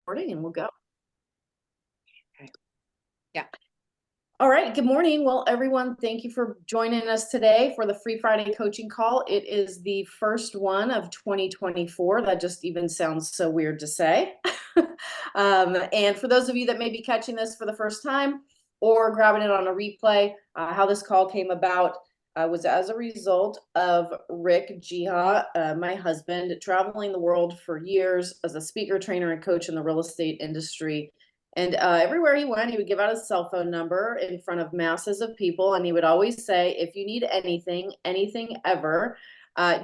Recording and we'll go. Okay. Yeah. All right. Good morning. Well, everyone, thank you for joining us today for the Free Friday coaching call. It is the first one of 2024. That just even sounds so weird to say. And for those of you that may be catching this for the first time or grabbing it on a replay, how this call came about was as a result of Rick Jiha, my husband, traveling the world for years as a speaker, trainer, and coach in the real estate industry. And everywhere he went, he would give out his cell phone number in front of masses of people. And he would always say, if you need anything, anything ever,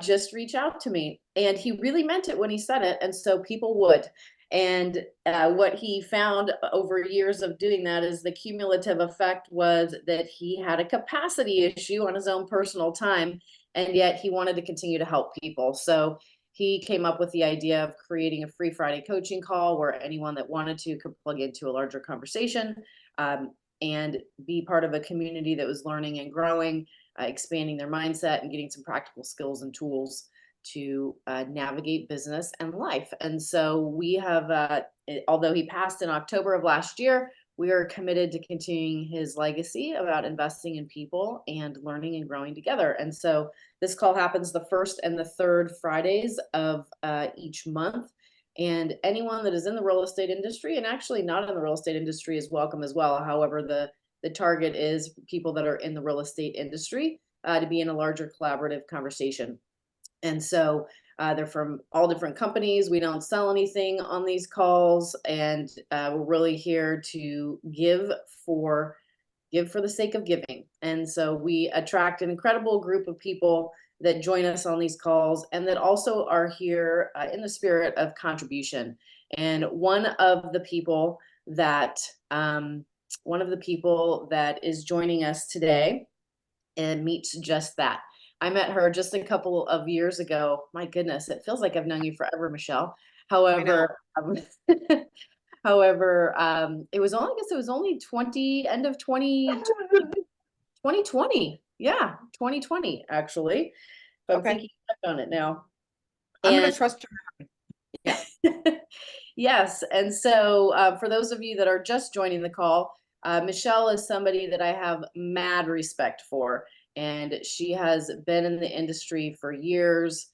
just reach out to me. And he really meant it when he said it. And so people would. And what he found over years of doing that is the cumulative effect was that he had a capacity issue on his own personal time. And yet he wanted to continue to help people. So he came up with the idea of creating a free Friday coaching call where anyone that wanted to could plug into a larger conversation and be part of a community that was learning and growing, expanding their mindset and getting some practical skills and tools to navigate business and life. And so we have, although he passed in October of last year, we are committed to continuing his legacy about investing in people and learning and growing together. And so this call happens the first and the third Fridays of each month. And anyone that is in the real estate industry and actually not in the real estate industry is welcome as well. However, the target is people that are in the real estate industry to be in a larger collaborative conversation. And so they're from all different companies. We don't sell anything on these calls, and we're really here to for give for the sake of giving. And so we attract an incredible group of people that join us on these calls and that also are here in the spirit of contribution. And one of the people that is joining us today and meets just that. I met her just a couple of years ago. My goodness, it feels like I've known you forever, Michelle. I know. However, however, it was only, I guess it was only end of 2020. Yeah, 2020, actually. If I'm Okay. thinking back on it now. I'm And gonna trust you. Yeah. yes. And so for those of you that are just joining the call, Michelle is somebody that I have mad respect for. And she has been in the industry for years.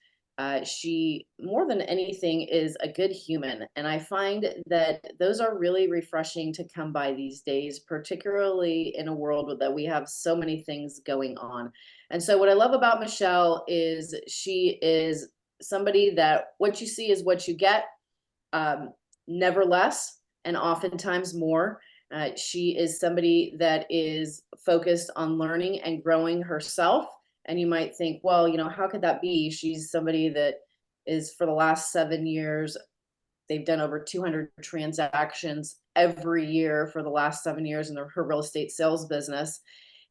She, more than anything, is a good human. And I find that those are really refreshing to come by these days, particularly in a world that we have so many things going on. And so, what I love about Michelle is she is somebody that what you see is what you get, um, never less, and oftentimes more. She is somebody that is focused on learning and growing herself. And you might think, well, how could that be? She's somebody that is for the last 7 years, they've done over 200 transactions every year for the last 7 years in her real estate sales business.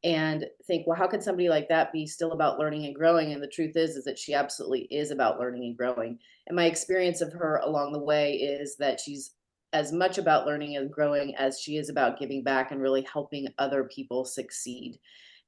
And think, well, how could somebody like that be still about learning and growing? And the truth is that she absolutely is about learning and growing. And my experience of her along the way is that she's as much about learning and growing as she is about giving back and really helping other people succeed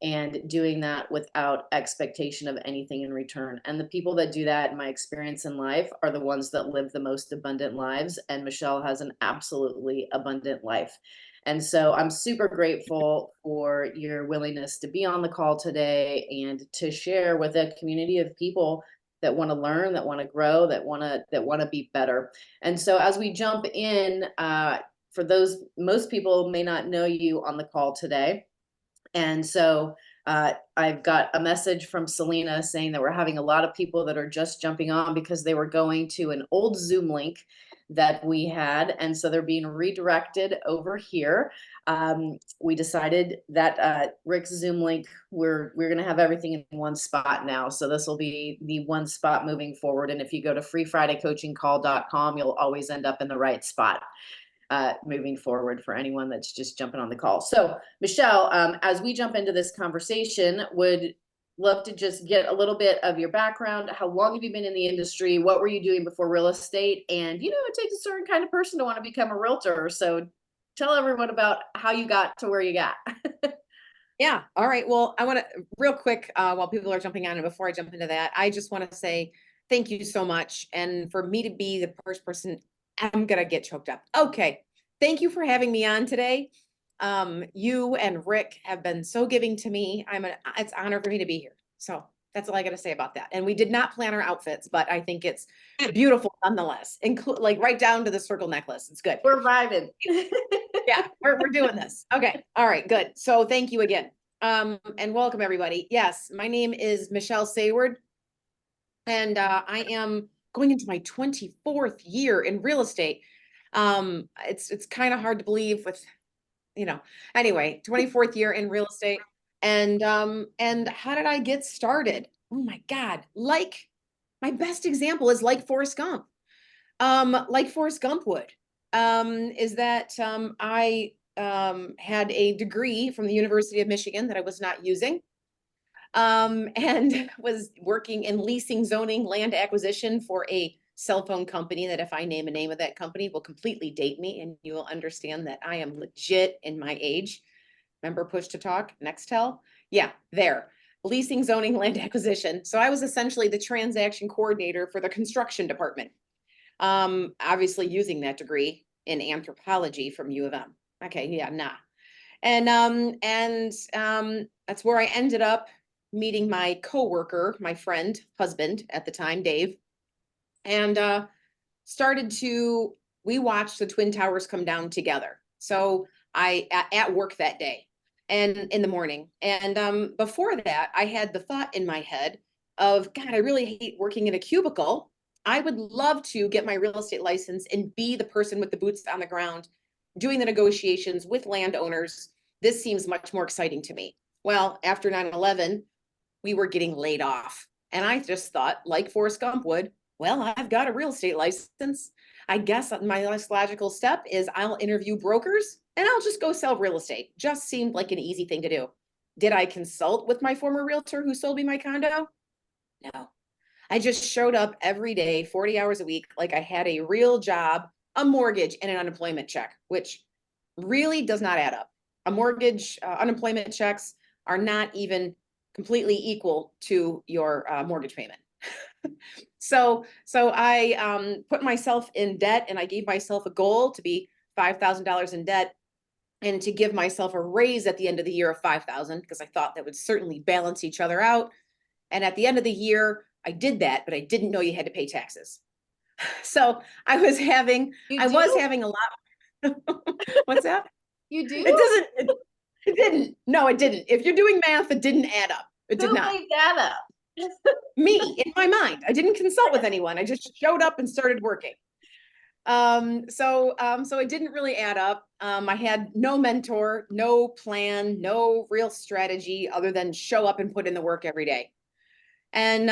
and doing that without expectation of anything in return. And the people that do that, in my experience in life, are the ones that live the most abundant lives. And Michelle has an absolutely abundant life. And so I'm super grateful for your willingness to be on the call today and to share with a community of people that want to learn, that want to grow, that want to be better. And so as we jump in, for those, most people may not know you on the call today. And so I've got a message from Selena saying that we're having a lot of people that are just jumping on because they were going to an old Zoom link that we had. And so they're being redirected over here. We decided that Rick's Zoom link, we're going to have everything in one spot now. So this will be the one spot moving forward. And if you go to freefridaycoachingcall.com, you'll always end up in the right spot moving forward for anyone that's just jumping on the call. So Michelle, as we jump into this conversation, would love to just get a little bit of your background. How long have you been in the industry? What were you doing before real estate? And it takes a certain kind of person to want to become a realtor. So tell everyone about how you got to where you got. Yeah. All right. Well, I want to real quick, while people are jumping on, and before I jump into that, I just want to say thank you so much. And for me to be the first person I'm gonna get choked up. Okay. Thank you for having me on today. You and Rick have been so giving to me. It's an honor for me to be here. So that's all I got to say about that. And we did not plan our outfits, but I think it's beautiful nonetheless. Like right down to the circle necklace. It's good. We're vibing. Yeah, we're doing this. Okay. All right, good. So thank you again. And welcome everybody. Yes, my name is Michelle Saward, and I am going into my 24th year in real estate. It's kind of hard to believe with, anyway, 24th year in real estate. And how did I get started? Oh my God. Like my best example is like Forrest Gump. Like Forrest Gump would, is that I had a degree from the University of Michigan that I was not using, and was working in leasing, zoning, land acquisition for a cell phone company that if I name a name of that company will completely date me, and you will understand that I am legit in my age. Remember push to talk, Nextel? Yeah, there. Leasing, zoning, land acquisition. So I was essentially the transaction coordinator for the construction department. Obviously using that degree in anthropology from U of M. Okay, yeah, nah. And that's where I ended up meeting my coworker, my friend, husband at the time, Dave, and we watched the Twin Towers come down together. So at work that day and in the morning. And before that, I had the thought in my head of, God, I really hate working in a cubicle. I would love to get my real estate license and be the person with the boots on the ground, doing the negotiations with landowners. This seems much more exciting to me. Well, after 9/11, we were getting laid off. And I just thought, like Forrest Gump would, well, I've got a real estate license. I guess my next logical step is I'll interview brokers and I'll just go sell real estate. Just seemed like an easy thing to do. Did I consult with my former realtor who sold me my condo? No. I just showed up every day, 40 hours a week, like I had a real job, a mortgage, and an unemployment check, which really does not add up. A mortgage, unemployment checks are not even completely equal to your mortgage payment. So I put myself in debt, and I gave myself a goal to be $5,000 in debt and to give myself a raise at the end of the year of 5,000 because I thought that would certainly balance each other out. And at the end of the year, I did that, but I didn't know you had to pay taxes. So I was having a lot. What's that? You do? It didn't. No, it didn't. If you're doing math, it didn't add up. It did Who not. made that up? Me, in my mind. I didn't consult with anyone. I just showed up and started working. So it didn't really add up. I had no mentor, no plan, no real strategy other than show up and put in the work every day. And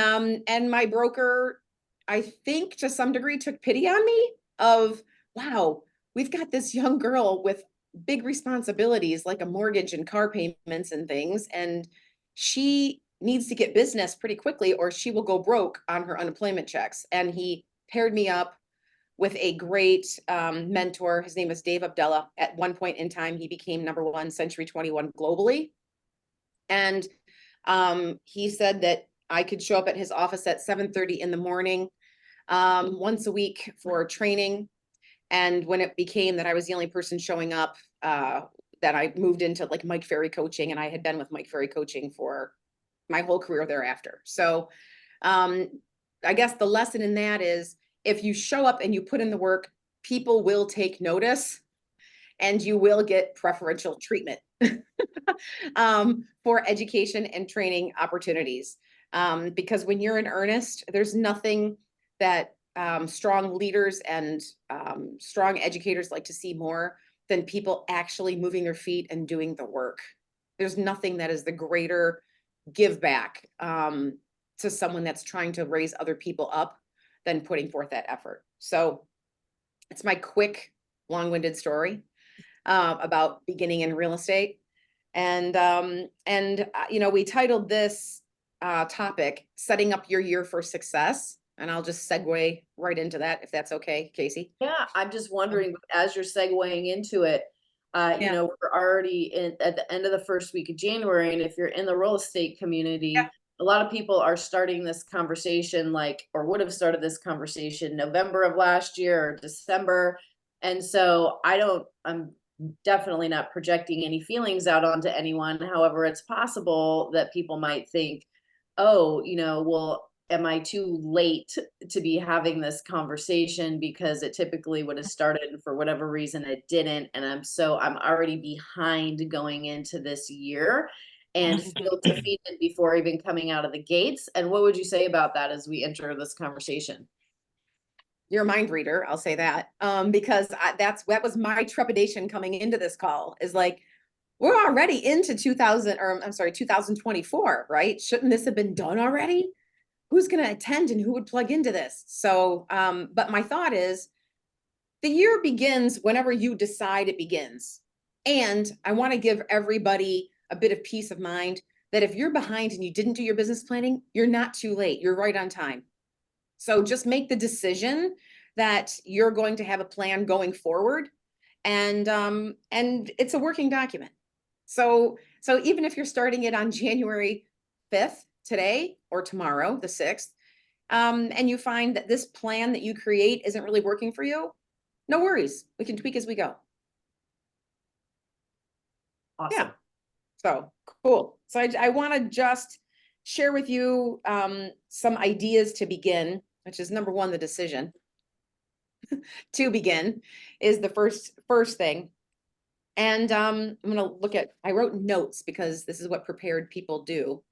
my broker, I think to some degree took pity on me of, wow, we've got this young girl with big responsibilities like a mortgage and car payments and things, and she needs to get business pretty quickly or she will go broke on her unemployment checks. And he paired me up with a great mentor. His name is Dave Abdullah. At one point in time, he became #1 Century 21 globally. And he said that I could show up at his office at 7:30 in the morning, once a week for training. And when it became that I was the only person showing up, that I moved into like Mike Ferry coaching, and I had been with Mike Ferry coaching for my whole career thereafter. So I guess the lesson in that is if you show up and you put in the work, people will take notice and you will get preferential treatment for education and training opportunities. Because when you're in earnest, there's nothing that strong leaders and strong educators like to see more than people actually moving their feet and doing the work. There's nothing that is the greater give back to someone that's trying to raise other people up than putting forth that effort. So it's my quick, long-winded story about beginning in real estate. And we titled this topic, Setting Up Your Year for Success. And I'll just segue right into that, if that's okay, Casey. Yeah, I'm just wondering, as you're segueing into it, we're already at the end of the first week of January, and if you're in the real estate community, a a lot of people are starting this conversation like, or would have started this conversation November of last year or December. And so I'm definitely not projecting any feelings out onto anyone. However, it's possible that people might think, oh, well, am I too late to be having this conversation because it typically would have started and for whatever reason it didn't. And I'm already behind going into this year and feel defeated before even coming out of the gates. And what would you say about that as we enter this conversation? You're a mind reader, I'll say that. Because that was my trepidation coming into this call, is like, we're already into 2024, right? Shouldn't this have been done already? Who's going to attend and who would plug into this? So, but my thought is, the year begins whenever you decide it begins. And I want to give everybody a bit of peace of mind that if you're behind and you didn't do your business planning, you're not too late. You're right on time. So just make the decision that you're going to have a plan going forward, and it's a working document. So even if you're starting it on January 5th, today or tomorrow, the 6th, and you find that this plan that you create isn't really working for you, no worries. We can tweak as we go. Awesome. Yeah. So cool. So I want to just share with you some ideas to begin, which is number one, the decision to begin is the first thing. And I'm going to look at, I wrote notes because this is what prepared people do.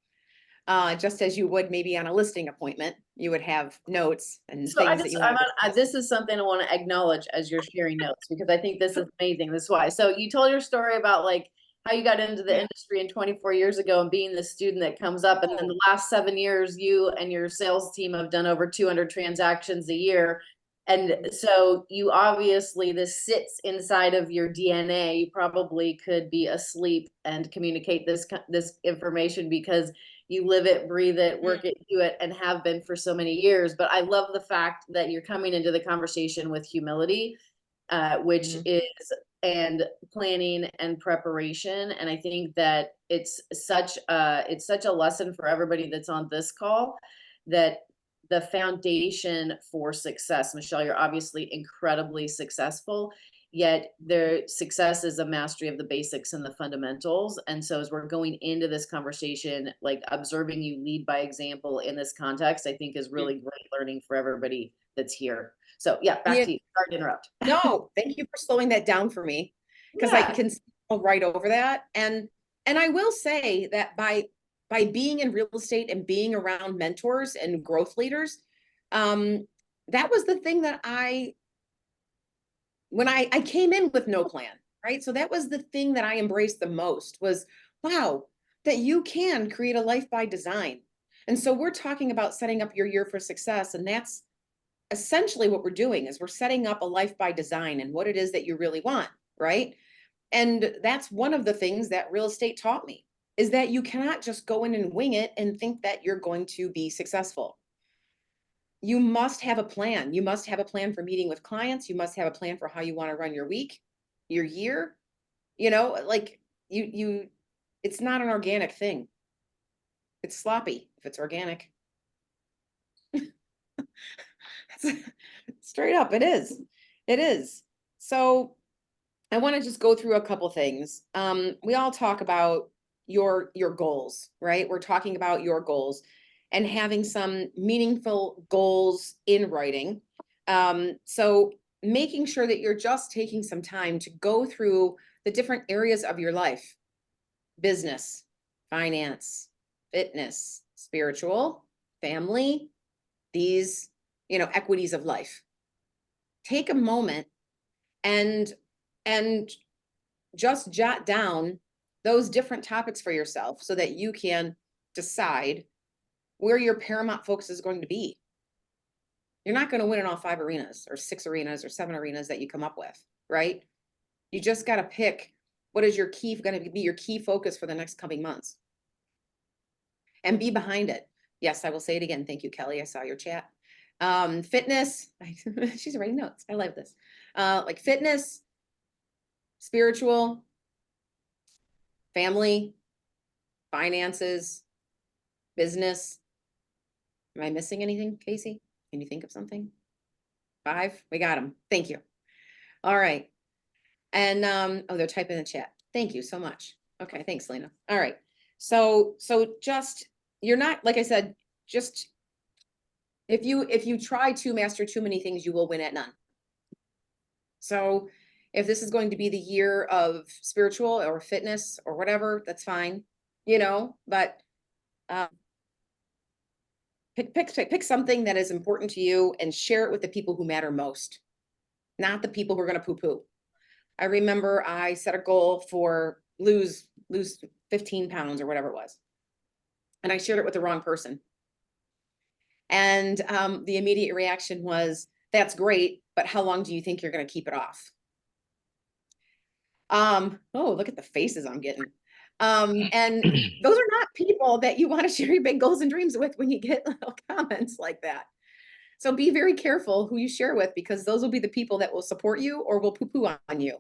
Just as you would maybe on a listing appointment, you would have notes and So things that you want to. this is something I want to acknowledge as you're sharing notes, because I think this is amazing. This is why. So you told your story about like how you got into the industry in 24 years ago and being the student that comes up. And then the last 7 years, you and your sales team have done over 200 transactions a year. And so you obviously, this sits inside of your DNA. You probably could be asleep and communicate this information because you live it, breathe it, work it, do it, and have been for so many years. But I love the fact that you're coming into the conversation with humility, which is, and planning and preparation. And I think that it's such a lesson for everybody that's on this call, that the foundation for success. Michelle, you're obviously incredibly successful, yet their success is a mastery of the basics and the fundamentals. And so as we're going into this conversation, like observing you lead by example in this context, I think is really great learning for everybody that's here. So yeah, back to you. Sorry to interrupt. No, thank you for slowing that down for me, because I can scroll right over that. And I will say that by being in real estate and being around mentors and growth leaders, that was the thing that when I came in with no plan, right? So that was the thing that I embraced the most was, wow, that you can create a life by design. And so we're talking about setting up your year for success. And that's essentially what we're doing, is we're setting up a life by design and what it is that you really want, right? And that's one of the things that real estate taught me, is that you cannot just go in and wing it and think that you're going to be successful. You must have a plan. You must have a plan for meeting with clients. You must have a plan for how you want to run your week, your year. Like it's not an organic thing. It's sloppy if it's organic. Straight up, it is. It is. So I want to just go through a couple things. We all talk about your goals, right? We're talking about your goals and having some meaningful goals in writing. So making sure that you're just taking some time to go through the different areas of your life: business, finance, fitness, spiritual, family, these, equities of life. Take a moment and just jot down those different topics for yourself so that you can decide where your paramount focus is going to be. You're not going to win in all 5 arenas or 6 arenas or 7 arenas that you come up with, right? You just got to pick what is going to be your key focus for the next coming months, and be behind it. Yes, I will say it again. Thank you, Kelly. I saw your chat. Fitness. She's writing notes. I love this. Like fitness, spiritual, family, finances, business. Am I missing anything, Casey? Can you think of something? 5? We got them. Thank you. All right. And oh, they're typing in the chat. Thank you so much. Okay, thanks, Lena. All right. So just, you're not, like I said, just if you try to master too many things, you will win at none. So if this is going to be the year of spiritual or fitness or whatever, that's fine, you know, but pick something that is important to you and share it with the people who matter most, not the people who are going to poo-poo. I remember I set a goal for lose 15 pounds or whatever it was. And I shared it with the wrong person. And the immediate reaction was, that's great, but how long do you think you're going to keep it off? Oh, look at the faces I'm getting. And those are not people that you want to share your big goals and dreams with when you get little comments like that. So be very careful who you share with, because those will be the people that will support you or will poo-poo on you.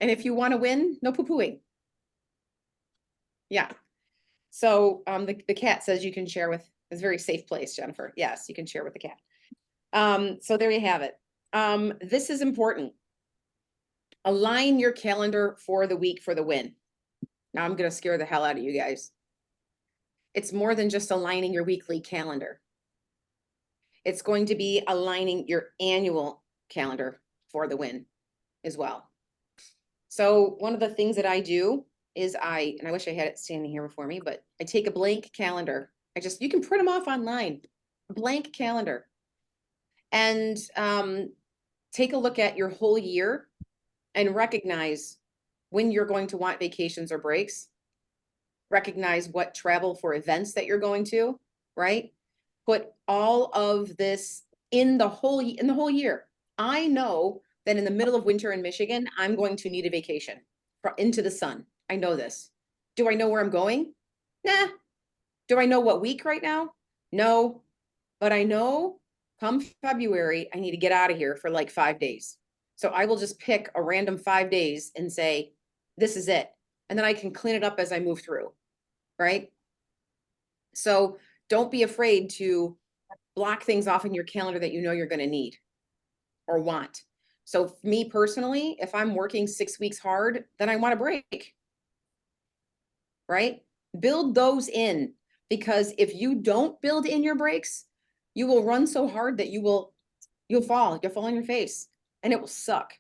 And if you want to win, no poo-pooing. Yeah. So the cat says you can share with, it's a very safe place, Jennifer. Yes, you can share with the cat. So there you have it. This is important. Align your calendar for the week for the win. Now I'm going to scare the hell out of you guys. It's more than just aligning your weekly calendar. It's going to be aligning your annual calendar for the win as well. So one of the things that I do is and I wish I had it standing here before me, but I take a blank calendar. You can print them off online, a blank calendar, and take a look at your whole year and recognize when you're going to want vacations or breaks. Recognize what travel for events that you're going to, right? Put all of this in the whole year. I know that in the middle of winter in Michigan, I'm going to need a vacation into the sun. I know this. Do I know where I'm going? Nah. Do I know what week right now? No. But I know come February, I need to get out of here for like 5 days. So I will just pick a random 5 days and say, this is it. And then I can clean it up as I move through, right? So don't be afraid to block things off in your calendar that you know you're going to need or want. So for me personally, if I'm working 6 weeks hard, then I want a break, right? Build those in, because if you don't build in your breaks, you will run so hard that you'll fall on your face, and it will suck,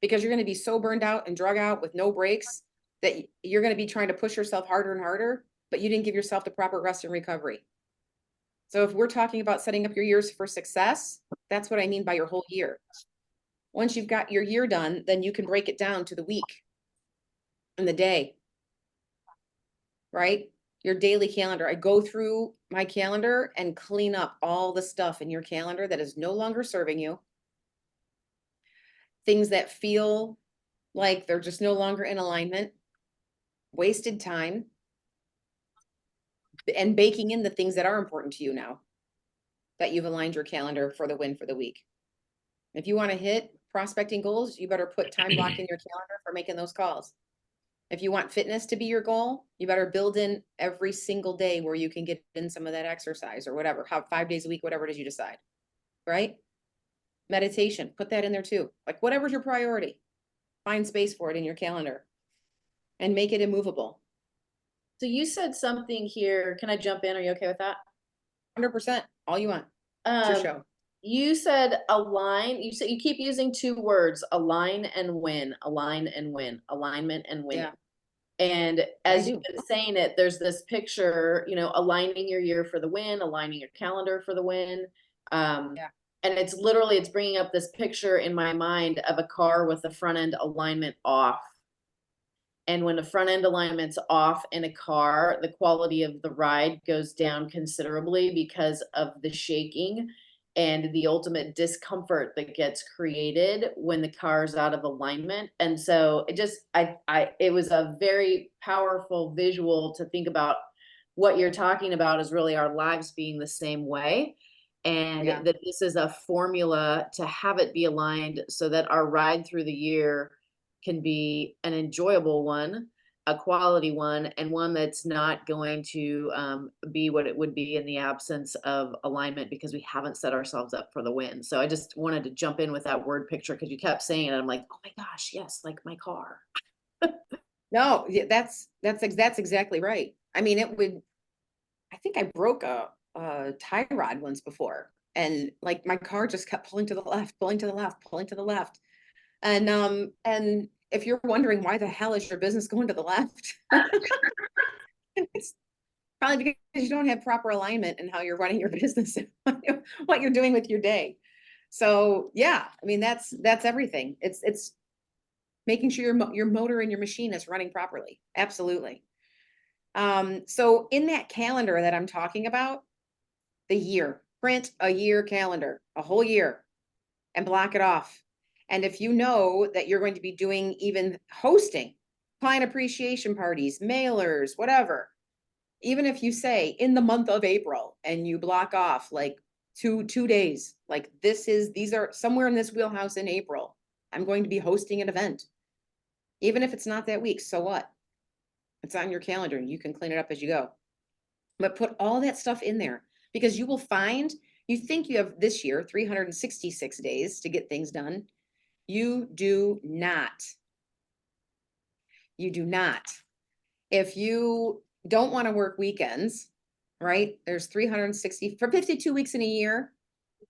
because you're going to be so burned out and drug out with no breaks that you're going to be trying to push yourself harder and harder, but you didn't give yourself the proper rest and recovery. So if we're talking about setting up your years for success, that's what I mean by your whole year. Once you've got your year done, then you can break it down to the week and the day, right? Your daily calendar. I go through my calendar and clean up all the stuff in your calendar that is no longer serving you. Things that feel like they're just no longer in alignment, wasted time, and baking in the things that are important to you now that you've aligned your calendar for the win for the week. If you want to hit prospecting goals, you better put time block in your calendar for making those calls. If you want fitness to be your goal, you better build in every single day where you can get in some of that exercise or whatever, 5 days a week, whatever it is you decide, right? Meditation, put that in there too. Like whatever's your priority, find space for it in your calendar and make it immovable. So you said something here. Can I jump in? Are you okay with that? 100%, all you want. It's your show. You said align. You said you keep using 2 words, align and win, align and win, alignment and winning. Yeah. And as you've been saying it, there's this picture, aligning your year for the win, aligning your calendar for the win. Yeah. And it's bringing up this picture in my mind of a car with the front end alignment off. And when the front end alignment's off in a car, the quality of the ride goes down considerably because of the shaking and the ultimate discomfort that gets created when the car's out of alignment. And so it was a very powerful visual to think about. What you're talking about is really our lives being the same way. And that this is a formula to have it be aligned so that our ride through the year can be an enjoyable one, a quality one, and one that's not going to be what it would be in the absence of alignment because we haven't set ourselves up for the win. So I just wanted to jump in with that word picture because you kept saying it. I'm like, oh my gosh, yes, like my car. No, yeah, that's exactly right. I mean, I think I broke a tie rod once before, and like my car just kept pulling to the left, pulling to the left, pulling to the left. And if you're wondering why the hell is your business going to the left, it's probably because you don't have proper alignment in how you're running your business and what you're doing with your day. So yeah, I mean that's everything. It's making sure your motor and your machine is running properly. Absolutely. So in that calendar that I'm talking about, the year, print a year calendar, a whole year, and block it off. And if you know that you're going to be doing even hosting client appreciation parties, mailers, whatever, even if you say in the month of April and you block off like two days, like these are somewhere in this wheelhouse in April, I'm going to be hosting an event. Even if it's not that week, so what? It's on your calendar and you can clean it up as you go. But put all that stuff in there because you will find, you think you have this year 366 days to get things done. You do not. You do not. If you don't want to work weekends, right? There's 360 for 52 weeks in a year,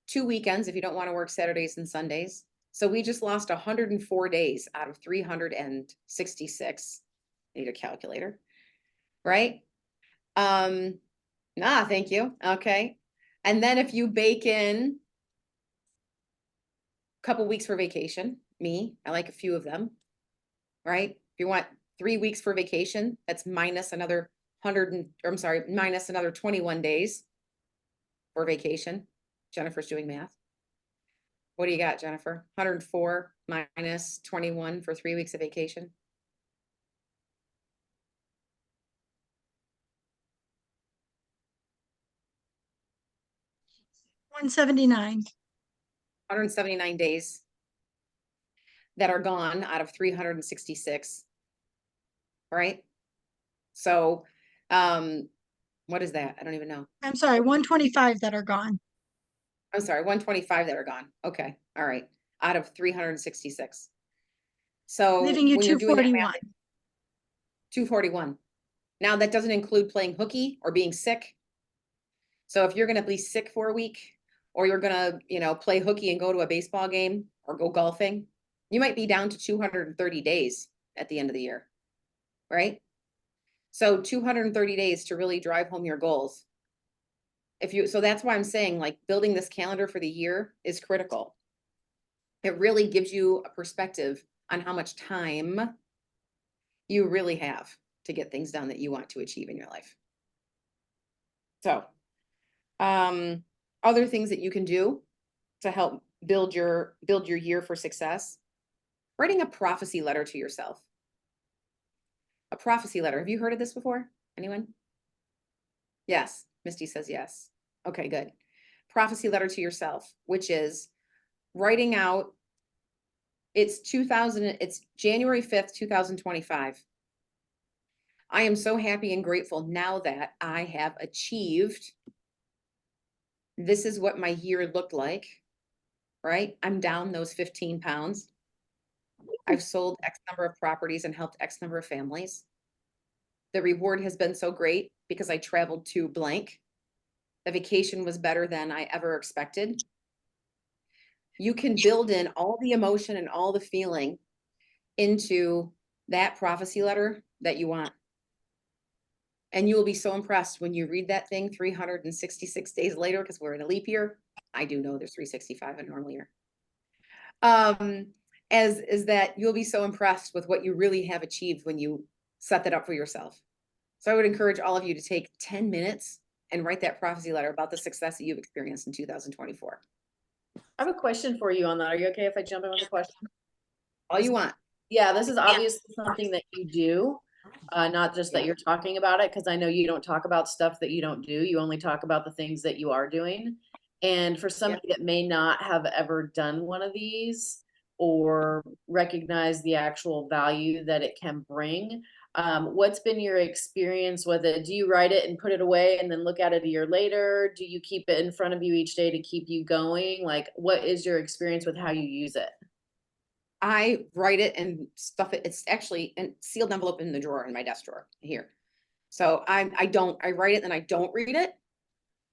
2 weekends if you don't want to work Saturdays and Sundays. So we just lost 104 days out of 366. Need a calculator, right? Thank you. Okay. And then if you bake in a couple weeks for vacation, I like a few of them, right? If you want 3 weeks for vacation, that's minus another minus another 21 days for vacation. Jennifer's doing math. What do you got, Jennifer? 104 minus 21 for 3 weeks of vacation. $179. 179 days that are gone out of 366. Right? So, what is that? I don't even know. I'm sorry, 125 that are gone. I'm sorry, 125 that are gone. Okay. All right. Out of 366. So Leaving you when you're doing that 241. math, 241. Now that doesn't include playing hooky or being sick. So if you're going to be sick for a week, or you're going to, play hooky and go to a baseball game or go golfing, you might be down to 230 days at the end of the year. Right? So 230 days to really drive home your goals. So that's why I'm saying like building this calendar for the year is critical. It really gives you a perspective on how much time you really have to get things done that you want to achieve in your life. So, other things that you can do to help build your year for success, writing a prophecy letter to yourself. A prophecy letter. Have you heard of this before? Anyone? Yes. Misty says yes. Okay, good. Prophecy letter to yourself, which is writing out, it's January 5th, 2025. I am so happy and grateful now that I have achieved. This is what my year looked like, right? I'm down those 15 pounds. I've sold X number of properties and helped X number of families. The reward has been so great because I traveled to blank. The vacation was better than I ever expected. You can build in all the emotion and all the feeling into that prophecy letter that you want. And you will be so impressed when you read that thing 366 days later, because we're in a leap year. I do know there's 365 in a normal year. Is that you'll be so impressed with what you really have achieved when you set that up for yourself. So I would encourage all of you to take 10 minutes and write that prophecy letter about the success that you've experienced in 2024. I have a question for you on that. Are you okay if I jump in with a question? All you want. Yeah, this is obviously something that you do, not just that you're talking about it, because I know you don't talk about stuff that you don't do. You only talk about the things that you are doing. And for somebody that may not have ever done one of these or recognize the actual value that it can bring, What's been your experience with it? Do you write it and put it away and then look at it a year later? Do you keep it in front of you each day to keep you going? Like, what is your experience with how you use it? I write it and stuff it. It's actually a sealed envelope in the drawer in my desk drawer here. So I write it and I don't read it.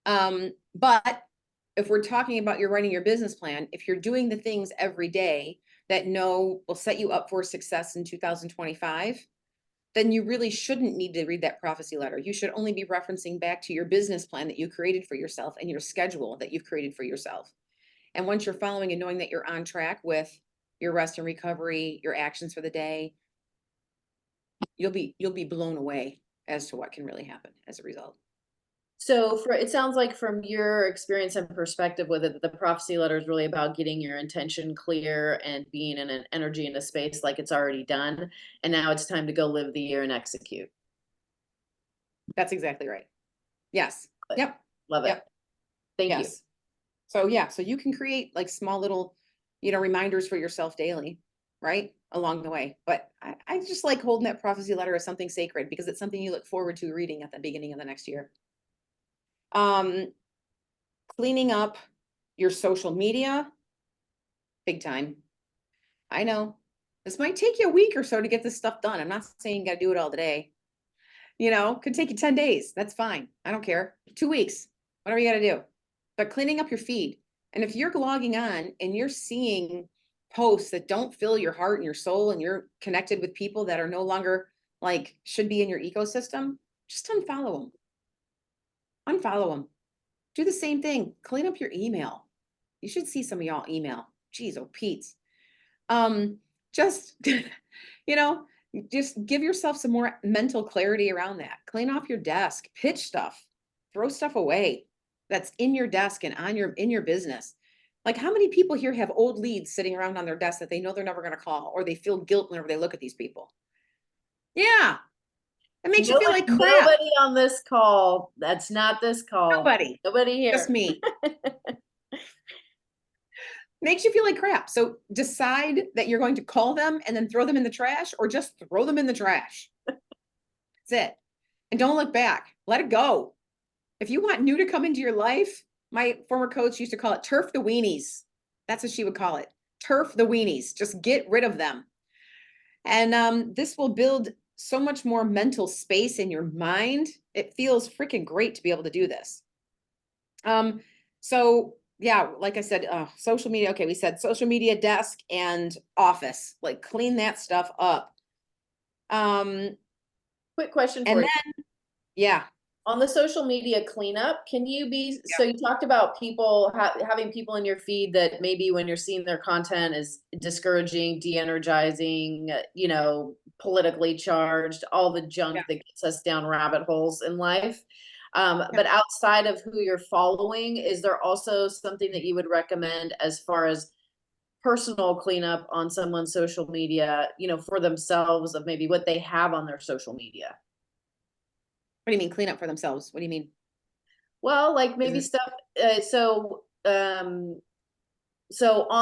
But if we're talking about you're writing your business plan, if you're doing the things every day that will set you up for success in 2025, then you really shouldn't need to read that prophecy letter. You should only be referencing back to your business plan that you created for yourself and your schedule that you've created for yourself. And once you're following and knowing that you're on track with your rest and recovery, your actions for the day, you'll be blown away as to what can really happen as a result. So it sounds like from your experience and perspective with it, the prophecy letter is really about getting your intention clear and being in an energy in a space like it's already done. And now it's time to go live the year and execute. That's exactly right. Yes. Yep. Love it. Yep. Thank you. Yes. So yeah, so you can create like small little, reminders for yourself daily, right? Along the way. But I just like holding that prophecy letter as something sacred because it's something you look forward to reading at the beginning of the next year. Cleaning up your social media, big time. I know this might take you a week or so to get this stuff done. I'm not saying you got to do it all today. Could take you 10 days. That's fine. I don't care. 2 weeks, whatever you got to do. But cleaning up your feed. And if you're logging on and you're seeing posts that don't fill your heart and your soul and you're connected with people that are no longer like should be in your ecosystem, just unfollow them. Unfollow them. Do the same thing. Clean up your email. You should see some of y'all email. Jeez, oh Pete's. Just, just give yourself some more mental clarity around that. Clean off your desk, pitch stuff, throw stuff away that's in your desk and in your business. Like how many people here have old leads sitting around on their desk that they know they're never going to call, or they feel guilt whenever they look at these people? Yeah. It makes you feel like crap. Nobody on this call. That's not this call. Nobody here. Just me. Makes you feel like crap. So decide that you're going to call them and then throw them in the trash, or just throw them in the trash. That's it. And don't look back. Let it go. If you want new to come into your life, my former coach used to call it turf the weenies. That's what she would call it. Turf the weenies. Just get rid of them. And this will build so much more mental space in your mind. It feels freaking great to be able to do this. So yeah, like I said, social media. Okay, we said social media, desk, and office. Like clean that stuff up. Quick question for And you. then, yeah. On the social media cleanup, can you be, so you talked about people having people in your feed that maybe when you're seeing their content is discouraging, de-energizing, politically charged, all the junk that gets us down rabbit holes in life. But outside of who you're following, is there also something that you would recommend as far as personal cleanup on someone's social media, for themselves, of maybe what they have on their social media? What do you mean clean up for themselves? What do you mean? Well, like maybe stuff. So on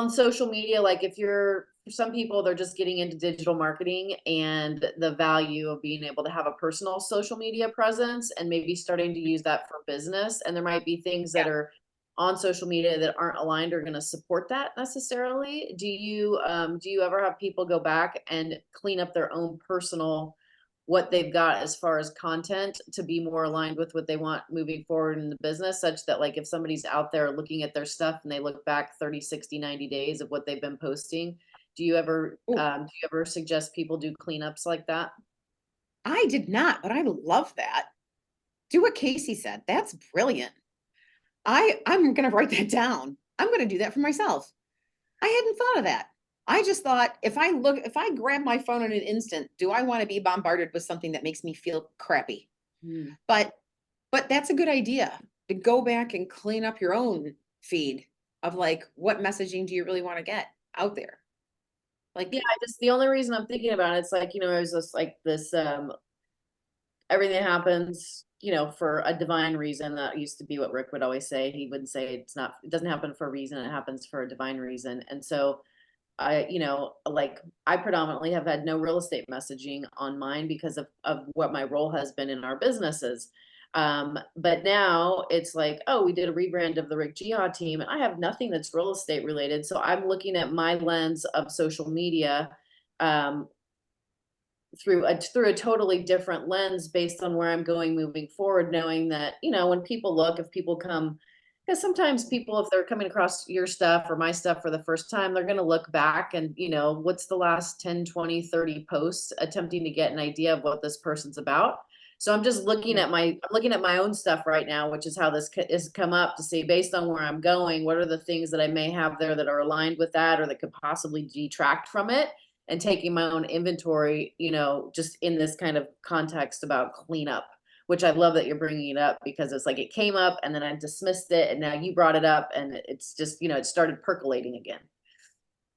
social media, like for some people, they're just getting into digital marketing and the value of being able to have a personal social media presence and maybe starting to use that for business. And there might be things that are on social media that aren't aligned or going to support that necessarily. Do you ever have people go back and clean up their own personal, what they've got as far as content to be more aligned with what they want moving forward in the business, such that like if somebody's out there looking at their stuff and they look back 30, 60, 90 days of what they've been posting, do you ever suggest people do cleanups like that? I did not, but I love that. Do what Casey said. That's brilliant. I'm going to write that down. I'm going to do that for myself. I hadn't thought of that. I just thought if I grab my phone in an instant, do I want to be bombarded with something that makes me feel crappy? But that's a good idea to go back and clean up your own feed of like, what messaging do you really want to get out there? Like, yeah, the only reason I'm thinking about it, it's like, it was just like this, everything happens, for a divine reason. That used to be what Rick would always say. He would say it doesn't happen for a reason. It happens for a divine reason. And so, I predominantly have had no real estate messaging on mine because of what my role has been in our businesses. But now it's like, oh, we did a rebrand of the Rick Jihad team, and I have nothing that's real estate related. So I'm looking at my lens of social media, um, through a totally different lens based on where I'm going moving forward, knowing that, when people look, if people come, because sometimes people, if they're coming across your stuff or my stuff for the first time, they're going to look back and, what's the last 10, 20, 30 posts, attempting to get an idea of what this person's about. So I'm just looking at my own stuff right now, which is how this is come up, to see, based on where I'm going, what are the things that I may have there that are aligned with that or that could possibly detract from it, and taking my own inventory, just in this kind of context about cleanup, which I love that you're bringing it up, because it's like it came up and then I dismissed it and now you brought it up, and it's just, it started percolating again.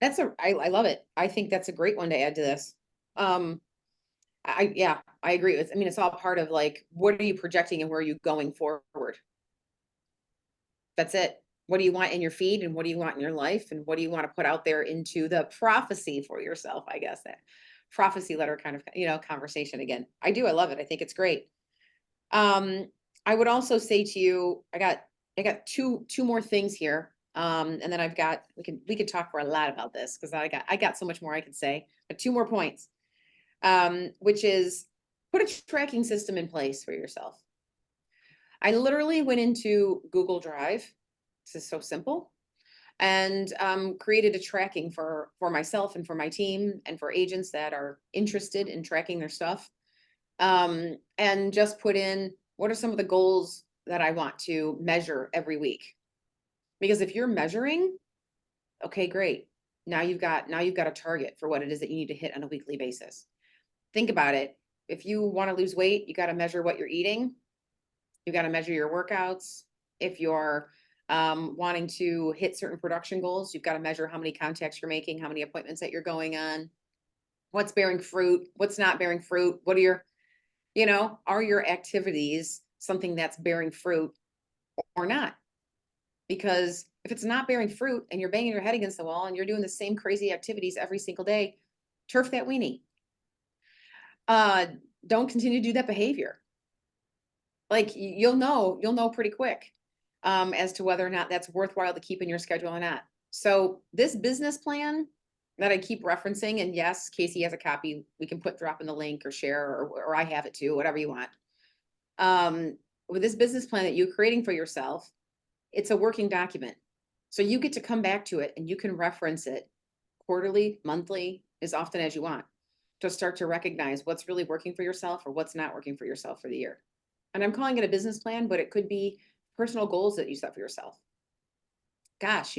I love it. I think that's a great one to add to this. Yeah, I agree with, it's all part of like, what are you projecting and where are you going forward? That's it. What do you want in your feed, and what do you want in your life, and what do you want to put out there into the prophecy for yourself? I guess that prophecy letter kind of, conversation again. I love it. I think it's great. I would also say to you, I got two more things here. And then we could talk for a lot about this, because I got so much more I could say, but 2 more points. Which is, put a tracking system in place for yourself. I literally went into Google Drive. This is so simple. And created a tracking for myself and for my team and for agents that are interested in tracking their stuff. And just put in, what are some of the goals that I want to measure every week? Because if you're measuring, okay, great. Now you've got a target for what it is that you need to hit on a weekly basis. Think about it. If you want to lose weight, you got to measure what you're eating. You got to measure your workouts. If you're wanting to hit certain production goals, you've got to measure how many contacts you're making, how many appointments that you're going on, what's bearing fruit, what's not bearing fruit. What are your activities something that's bearing fruit or not? Because if it's not bearing fruit and you're banging your head against the wall and you're doing the same crazy activities every single day, turf that weenie. Don't continue to do that behavior. Like you'll know pretty quick as to whether or not that's worthwhile to keep in your schedule or not. So this business plan that I keep referencing, and yes, Casey has a copy, we can drop in the link or share, or I have it too, whatever you want. With this business plan that you're creating for yourself, it's a working document. So you get to come back to it and you can reference it quarterly, monthly, as often as you want, to start to recognize what's really working for yourself or what's not working for yourself for the year. And I'm calling it a business plan, but it could be personal goals that you set for yourself. Gosh,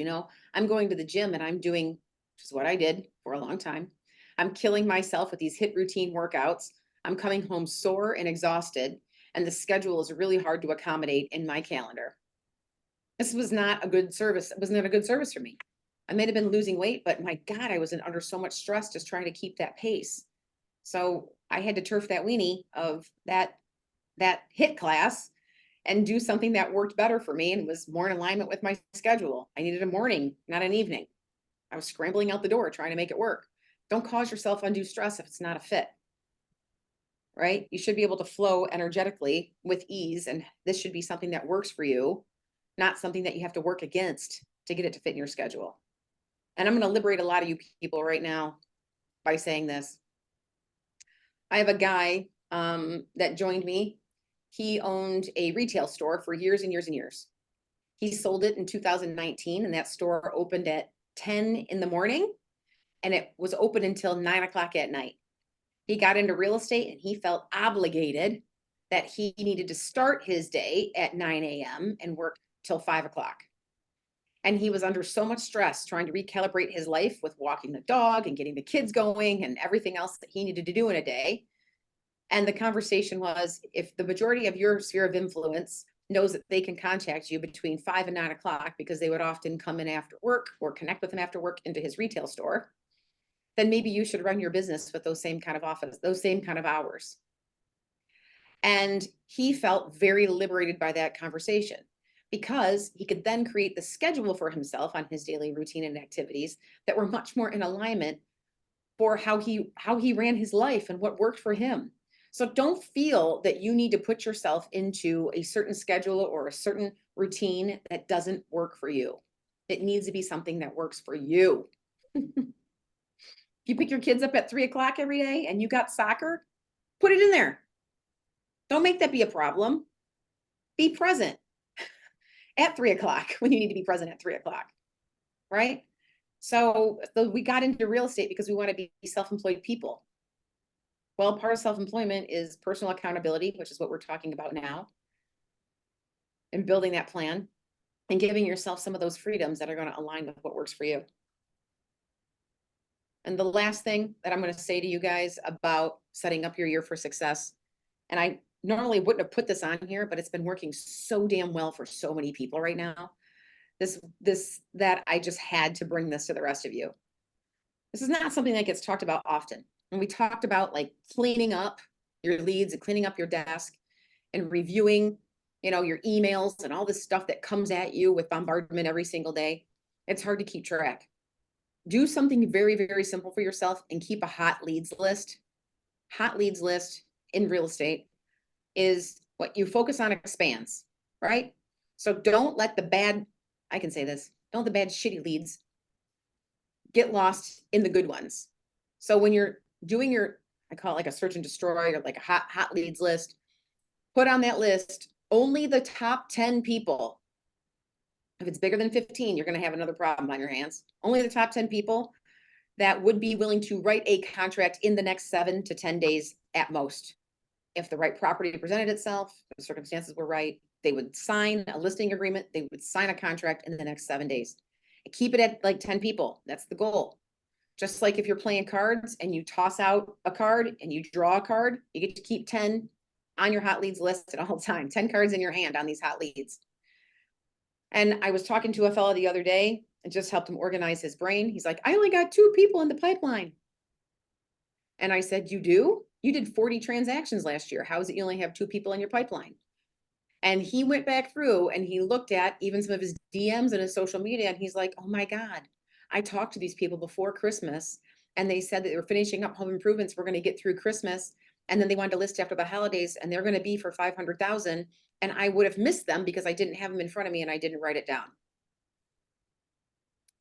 I'm going to the gym and I'm doing, which is what I did for a long time. I'm killing myself with these HIIT routine workouts. I'm coming home sore and exhausted, and the schedule is really hard to accommodate in my calendar. This was not a good service. It wasn't a good service for me. I may have been losing weight, but my God, I was under so much stress just trying to keep that pace. So I had to turf that weenie of that HIIT class and do something that worked better for me and was more in alignment with my schedule. I needed a morning, not an evening. I was scrambling out the door trying to make it work. Don't cause yourself undue stress if it's not a fit, right? You should be able to flow energetically with ease. And this should be something that works for you, not something that you have to work against to get it to fit in your schedule. And I'm going to liberate a lot of you people right now by saying this. I have a guy that joined me. He owned a retail store for years and years and years. He sold it in 2019, and that store opened at 10 in the morning, and it was open until 9 o'clock at night. He got into real estate, and he felt obligated that he needed to start his day at 9 a.m. and work till 5 o'clock. And he was under so much stress trying to recalibrate his life with walking the dog and getting the kids going and everything else that he needed to do in a day. And the conversation was, if the majority of your sphere of influence knows that they can contact you between 5 and 9 o'clock because they would often come in after work or connect with him after work into his retail store, then maybe you should run your business with those same kind of hours. And he felt very liberated by that conversation, because he could then create the schedule for himself on his daily routine and activities that were much more in alignment for how he ran his life and what worked for him. So don't feel that you need to put yourself into a certain schedule or a certain routine that doesn't work for you. It needs to be something that works for you. If you pick your kids up at 3 o'clock every day and you got soccer, put it in there. Don't make that be a problem. Be present at 3 o'clock when you need to be present at 3 o'clock, right? So we got into real estate because we want to be self-employed people. Well, part of self-employment is personal accountability, which is what we're talking about now, and building that plan and giving yourself some of those freedoms that are going to align with what works for you. And the last thing that I'm going to say to you guys about setting up your year for success, and I normally wouldn't have put this on here, but it's been working so damn well for so many people right now. That I just had to bring this to the rest of you. This is not something that gets talked about often. When we talked about like cleaning up your leads and cleaning up your desk and reviewing, your emails and all this stuff that comes at you with bombardment every single day, it's hard to keep track. Do something very, very simple for yourself and keep a hot leads list. Hot leads list in real estate is what you focus on expands, right? So don't let the bad, I can say this, don't let the bad shitty leads get lost in the good ones. So when you're doing I call it like a search and destroy or like a hot leads list, put on that list only the top 10 people. If it's bigger than 15, you're going to have another problem on your hands. Only the top 10 people that would be willing to write a contract in the next 7 to 10 days at most. If the right property presented itself, the circumstances were right, they would sign a listing agreement, they would sign a contract in the next 7 days. Keep it at like 10 people. That's the goal. Just like if you're playing cards and you toss out a card and you draw a card, you get to keep 10 on your hot leads list at all time, 10 cards in your hand on these hot leads. And I was talking to a fellow the other day and just helped him organize his brain. He's like, I only got 2 people in the pipeline. And I said, you do? You did 40 transactions last year. How is it you only have 2 people in your pipeline? And he went back through and he looked at even some of his DMs and his social media. And he's like, oh my God, I talked to these people before Christmas and they said that they were finishing up home improvements. We're going to get through Christmas. And then they wanted to list after the holidays and they're going to be for 500,000. And I would have missed them because I didn't have them in front of me and I didn't write it down.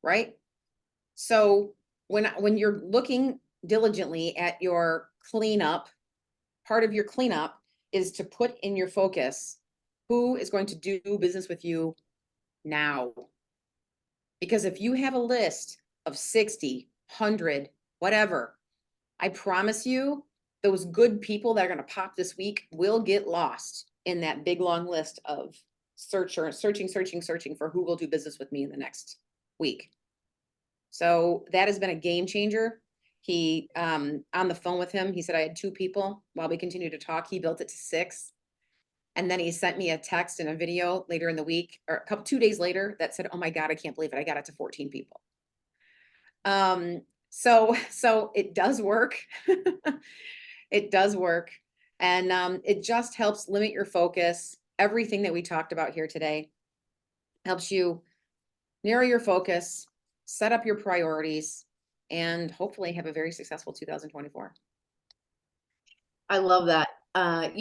Right? So when you're looking diligently at your cleanup, part of your cleanup is to put in your focus who is going to do business with you now. Because if you have a list of 60, 100, whatever, I promise you, those good people that are going to pop this week will get lost in that big long list of searching for who will do business with me in the next week. So that has been a game changer. He, on the phone with him, he said I had 2 people. While we continued to talk, he built it to 6. And then he sent me a text and a video later in the week or 2 days later that said, oh my God, I can't believe it. I got it to 14 people. So it does work. It does work. And it just helps limit your focus. Everything that we talked about here today helps you narrow your focus, set up your priorities, and hopefully have a very successful 2024. I love that. I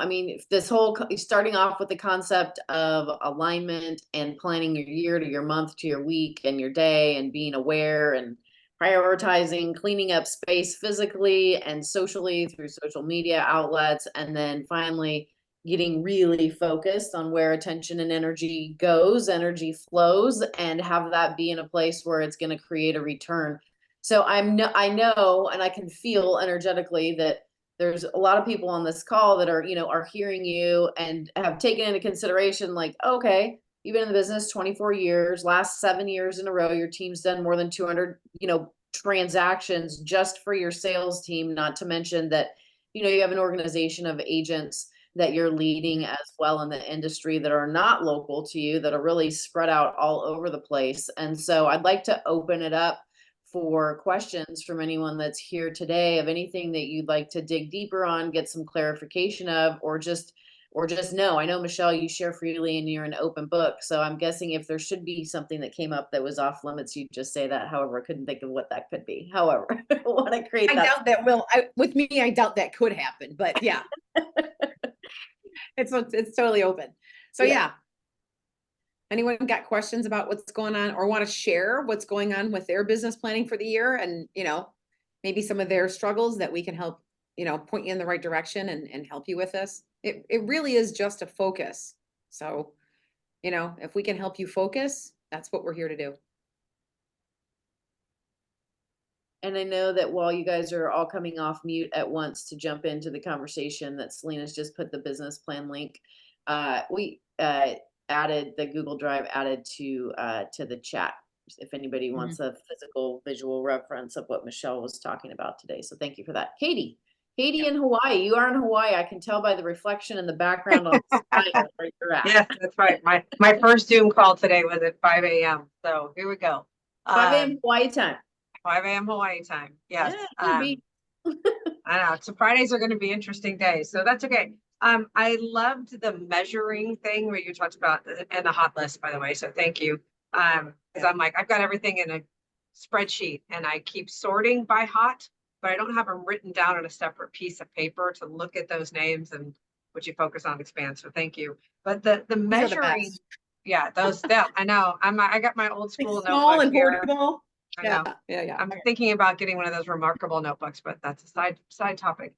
mean, this whole starting off with the concept of alignment and planning your year to your month to your week and your day and being aware and prioritizing, cleaning up space physically and socially through social media outlets, and then finally getting really focused on where attention and energy goes, energy flows, and have that be in a place where it's going to create a return. So I know, and I can feel energetically that there's a lot of people on this call that are hearing you and have taken into consideration, like, okay, you've been in the business 24 years, last 7 years in a row, your team's done more than 200, transactions just for your sales team, not to mention that, you have an organization of agents that you're leading as well in the industry that are not local to you, that are really spread out all over the place. And so I'd like to open it up for questions from anyone that's here today of anything that you'd like to dig deeper on, get some clarification of, or just or just no. I know, Michelle, you share freely and you're an open book. So I'm guessing if there should be something that came up that was off limits, you'd just say that. However, I couldn't think of what that could be. However, I want to create I that. doubt that with me, I doubt that could happen, but yeah. It's totally open. So Yeah. yeah. Anyone got questions about what's going on or want to share what's going on with their business planning for the year and, maybe some of their struggles that we can help, point you in the right direction and help you with this. It really is just a focus. So, if we can help you focus, that's what we're here to do. And I know that while you guys are all coming off mute at once to jump into the conversation, that Selena's just put the business plan link. We added the Google Drive added to the chat if anybody wants a physical visual reference of what Michelle was talking about today. So thank you for that. Katie in Hawaii. You are in Hawaii. I can tell by the reflection in the background on the sky where you're at. Yes, that's right. My first Zoom call today was at 5 a.m. So here we go. 5 a.m. Hawaii time. 5 a.m. Hawaii time. Yes. Yeah, I know. So Fridays are going to be interesting days. So that's okay. I loved the measuring thing where you talked about and the hot list, by the way. So thank you. Because I'm like, I've got everything in a spreadsheet and I keep sorting by hot, but I don't have them written down on a separate piece of paper to look at those names and what you focus on expands. So thank you. But the measuring, yeah, I know. I got my old school small notebook and here. portable. Yeah. Yeah. I'm thinking about getting one of those remarkable notebooks, but that's a side topic.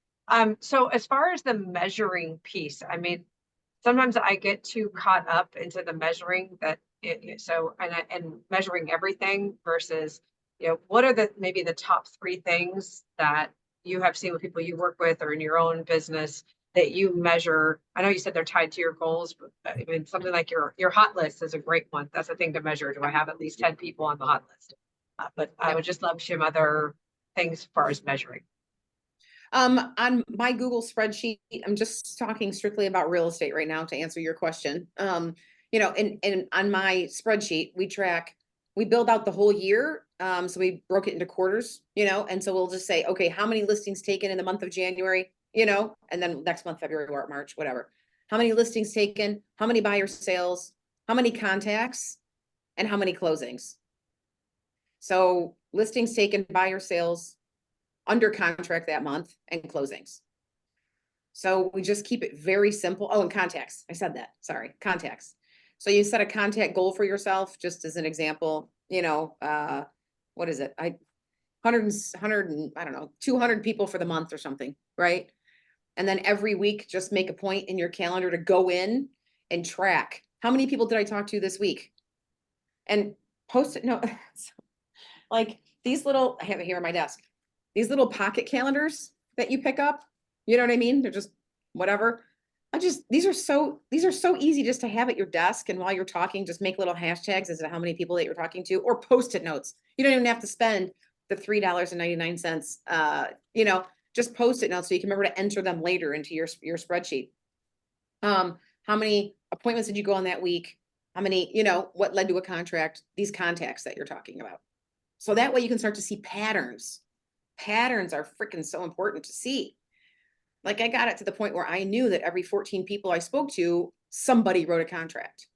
So as far as the measuring piece, I mean, sometimes I get too caught up into the measuring that and measuring everything versus, what are maybe the top 3 things that you have seen with people you work with or in your own business that you measure? I know you said they're tied to your goals, but I mean, something like your hot list is a great one. That's a thing to measure. Do I have at least 10 people on the hot list? But I would just love some other things as far as measuring. On my Google spreadsheet, I'm just talking strictly about real estate right now to answer your question. And on my spreadsheet, we build out the whole year. So we broke it into quarters, and so we'll just say, okay, how many listings taken in the month of January, and then next month, February or March, whatever. How many listings taken, how many buyer sales, how many contacts, and how many closings. So listings taken, buyer sales, under contract that month, and closings. So we just keep it very simple. Oh, and contacts. I said that. Sorry, contacts. So you set a contact goal for yourself, just as an example, what is it? 200 people for the month or something, right? And then every week, just make a point in your calendar to go in and track. How many people did I talk to this week? And post it. No, like these little, I have it here on my desk. These little pocket calendars that you pick up, you know what I mean? They're just whatever. These are so easy just to have at your desk. And while you're talking, just make little hashtags as to how many people that you're talking to, or Post-it notes. You don't even have to spend the $3.99. Just Post-it notes so you can remember to enter them later into your spreadsheet. How many appointments did you go on that week? How many, what led to a contract? These contacts that you're talking about. So that way you can start to see patterns. Patterns are freaking so important to see. Like I got it to the point where I knew that every 14 people I spoke to, somebody wrote a contract.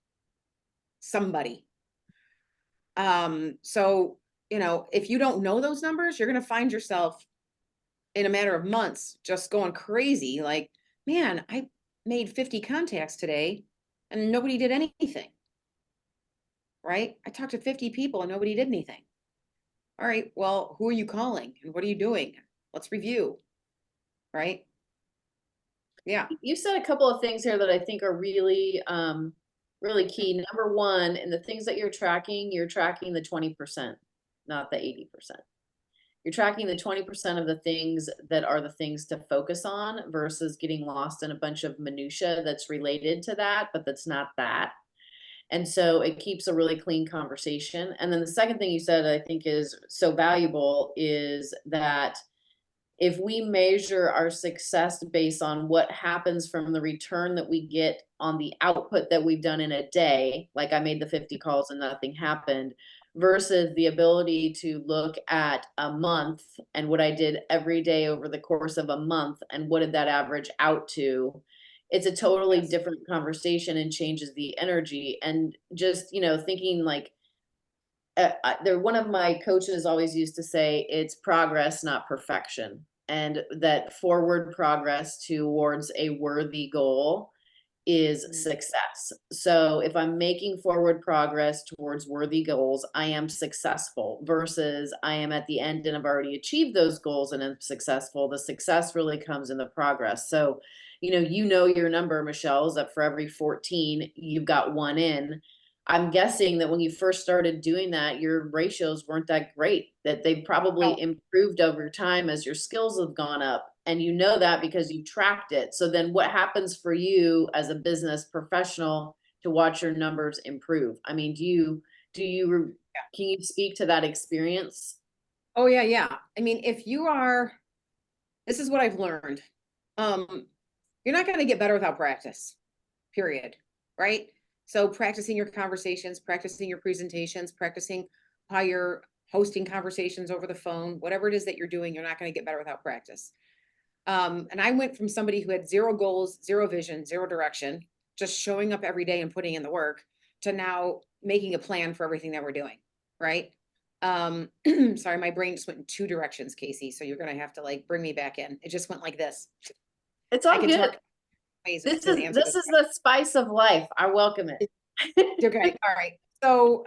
Somebody. So, if you don't know those numbers, you're going to find yourself in a matter of months just going crazy. Like, man, I made 50 contacts today and nobody did anything. Right? I talked to 50 people and nobody did anything. All right, well, who are you calling and what are you doing? Let's review, right? Yeah. You said a couple of things here that I think are really, really key. Number one, in the things that you're tracking the 20%, not the 80%. You're tracking the 20% of the things that are the things to focus on versus getting lost in a bunch of minutia that's related to that, but that's not that. And so it keeps a really clean conversation. And then the second thing you said, I think is so valuable, is that if we measure our success based on what happens from the return that we get on the output that we've done in a day, like I made the 50 calls and nothing happened, versus the ability to look at a month and what I did every day over the course of a month and what did that average out to, it's a totally Yes. different conversation and changes the energy. And just, thinking like, one of my coaches always used to say, it's progress, not perfection. And that forward progress towards a worthy goal is Mhm. success. So if I'm making forward progress towards worthy goals, I am successful versus I am at the end and I've already achieved those goals and I'm successful. The success really comes in the progress. So, your number, Michelle, is that for every 14, you've got one in. I'm guessing that when you first started doing that, your ratios weren't that great, that they've probably Oh, improved over time as your skills have gone up. And you know that because you tracked it. So then what happens for you as a business professional to watch your numbers improve? I mean, yeah. can you speak to that experience? Oh, yeah, yeah. I mean, this is what I've learned. Um, you're not going to get better without practice, period. Right? So practicing your conversations, practicing your presentations, practicing how you're hosting conversations over the phone, whatever it is that you're doing, you're not going to get better without practice. And I went from somebody who had zero goals, zero vision, zero direction, just showing up every day and putting in the work, to now making a plan for everything that we're doing. Right. Sorry, my brain just went in two directions, Casey. So you're going to have to like bring me back in. It just went like this. It's I all can good. talk ways This to is answer this this is question. the spice of life. I welcome it. Okay. All right. So,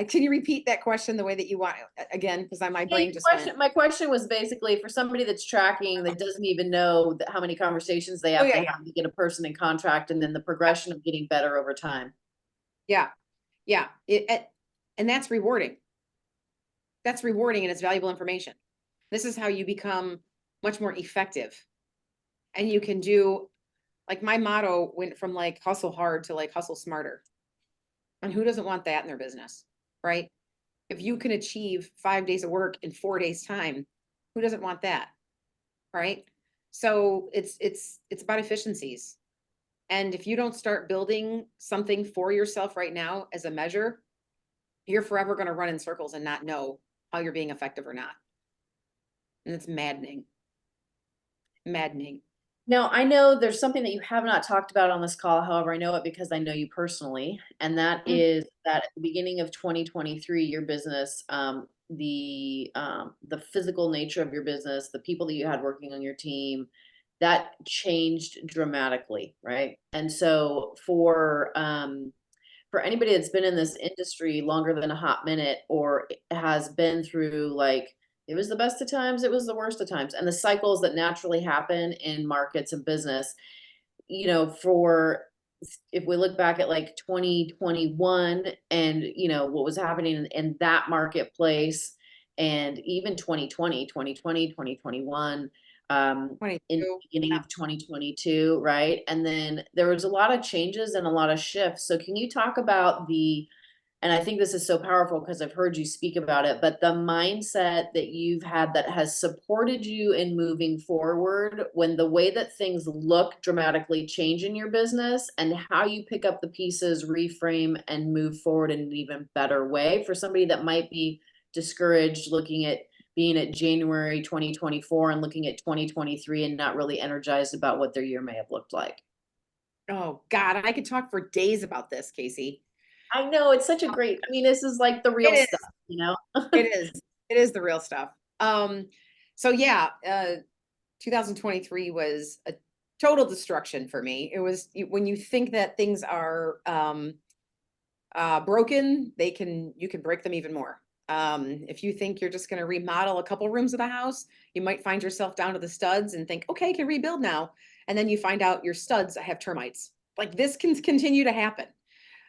can you repeat that question the way that you want again? Because my Yeah, brain just went. my question was basically for somebody that's tracking that doesn't even know how many conversations they Oh, have yeah, to yeah, have to get a person in contract and then the yeah, progression of getting better over time. yeah, yeah. And that's rewarding. That's rewarding, and it's valuable information. This is how you become much more effective, and you can do, like, my motto went from like hustle hard to like hustle smarter. And who doesn't want that in their business, right? If you can achieve 5 days of work in 4 days time, who doesn't want that? Right? So it's about efficiencies. And if you don't start building something for yourself right now as a measure, you're forever going to run in circles and not know how you're being effective or not. And it's maddening. Maddening. Now, I know there's something that you have not talked about on this call. However, I know it because I know you personally, and that Mm. is that at the beginning of 2023, your business, the physical nature of your business, the people that you had working on your team, that changed dramatically, right? And so for anybody that's been in this industry longer than a hot minute or has been through like it was the best of times, it was the worst of times, and the cycles that naturally happen in markets and business, for if we look back at like 2021 and what was happening in that marketplace and even 2021 in the 22. beginning Yeah. of 2022, right? And then there was a lot of changes and a lot of shifts. So can you talk about and I think this is so powerful because I've heard you speak about it, but the mindset that you've had that has supported you in moving forward when the way that things look dramatically change in your business and how you pick up the pieces, reframe, and move forward in an even better way for somebody that might be discouraged looking at being at January 2024 and looking at 2023 and not really energized about what their year may have looked like. Oh God, I could talk for days about this, Casey. I know it's such a great, I mean, this is like the real It stuff, is. you know? It is. It is the real stuff. So yeah, 2023 was a total destruction for me. It was when you think that things are broken, you can break them even more. If you think you're just going to remodel a couple rooms of the house, you might find yourself down to the studs and think, okay, I can rebuild now. And then you find out your studs have termites. Like, this can continue to happen.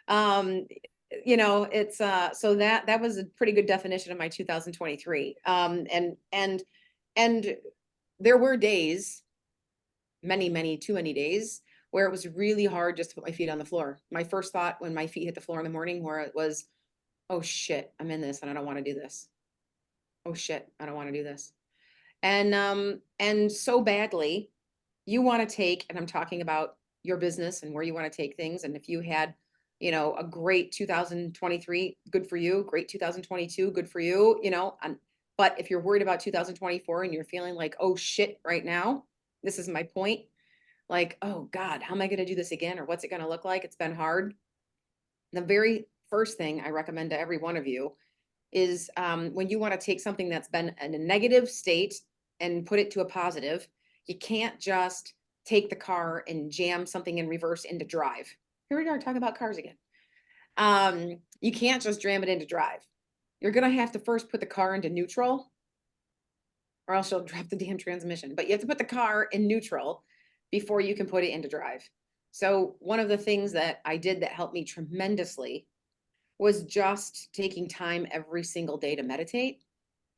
Um, it's so that was a pretty good definition of my 2023. And there were days, many, too many days, where it was really hard just to put my feet on the floor. My first thought when my feet hit the floor in the morning, where it was, oh shit, I'm in this and I don't want to do this. Oh shit, I don't want to do this. And so badly, you want to take, and I'm talking about your business and where you want to take things. And if you had, a great 2023, good for you. Great 2022, good for you, but if you're worried about 2024 and you're feeling like, oh shit, right now, this is my point. like, oh God, how am I going to do this again? Or what's it going to look like? It's been hard. The very first thing I recommend to every one of you is when you want to take something that's been in a negative state and put it to a positive, you can't just take the car and jam something in reverse into drive. Here we are talking about cars again. You can't just jam it into drive. You're going to have to first put the car into neutral, or else you'll drop the damn transmission. But you have to put the car in neutral before you can put it into drive. So one of the things that I did that helped me tremendously was just taking time every single day to meditate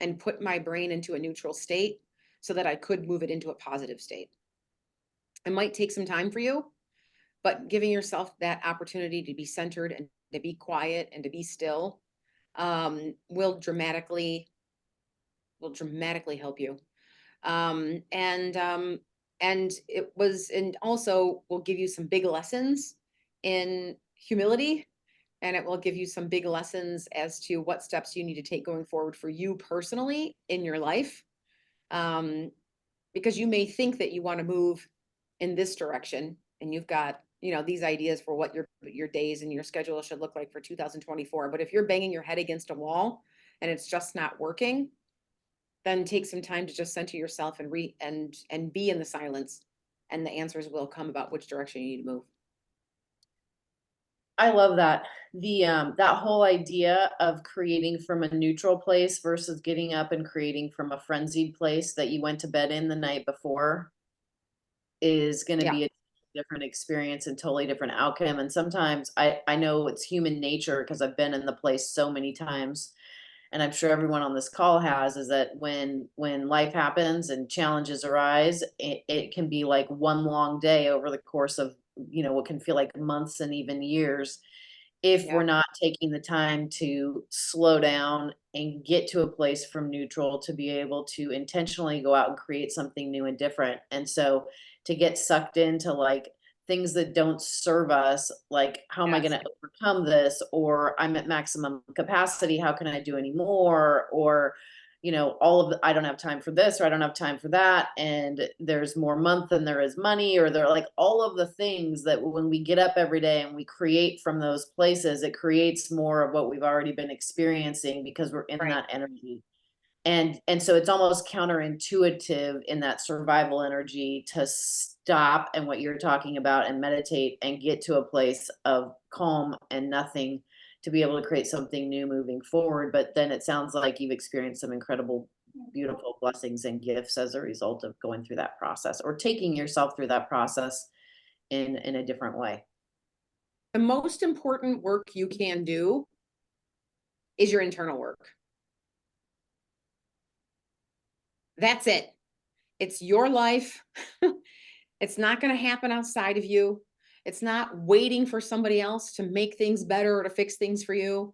and put my brain into a neutral state so that I could move it into a positive state. It might take some time for you, but giving yourself that opportunity to be centered and to be quiet and to be still will dramatically help you. And also will give you some big lessons in humility, and it will give you some big lessons as to what steps you need to take going forward for you personally in your life. Because you may think that you want to move in this direction and you've got, these ideas for what your days and your schedule should look like for 2024. But if you're banging your head against a wall and it's just not working, then take some time to just center yourself and be in the silence, and the answers will come about which direction you need to move. I love that. That whole idea of creating from a neutral place versus getting up and creating from a frenzied place that you went to bed in the night before is going to be a different experience and totally different outcome. And sometimes I know it's human nature, because I've been in the place so many times, and I'm sure everyone on this call has, is that when life happens and challenges arise, it can be like one long day over the course of, what can feel like months and even years, if we're not taking the time to slow down and get to a place from neutral to be able to intentionally go out and create something new and different. And so to get sucked into like things that don't serve us, like, how am I going to overcome this? Or I'm at maximum capacity, how can I do any more? Or, I don't have time for this, or I don't have time for that, and there's more month than there is money, or they're like all of the things that when we get up every day and we create from those places, it creates more of what we've already been experiencing because we're in that energy. And so it's almost counterintuitive in that survival energy to stop and what you're talking about and meditate and get to a place of calm and nothing, to be able to create something new moving forward. But then it sounds like you've experienced some incredible, beautiful blessings and gifts as a result of going through that process, or taking yourself through that process in a different way. The most important work you can do is your internal work. That's it. It's your life. It's not going to happen outside of you. It's not waiting for somebody else to make things better or to fix things for you.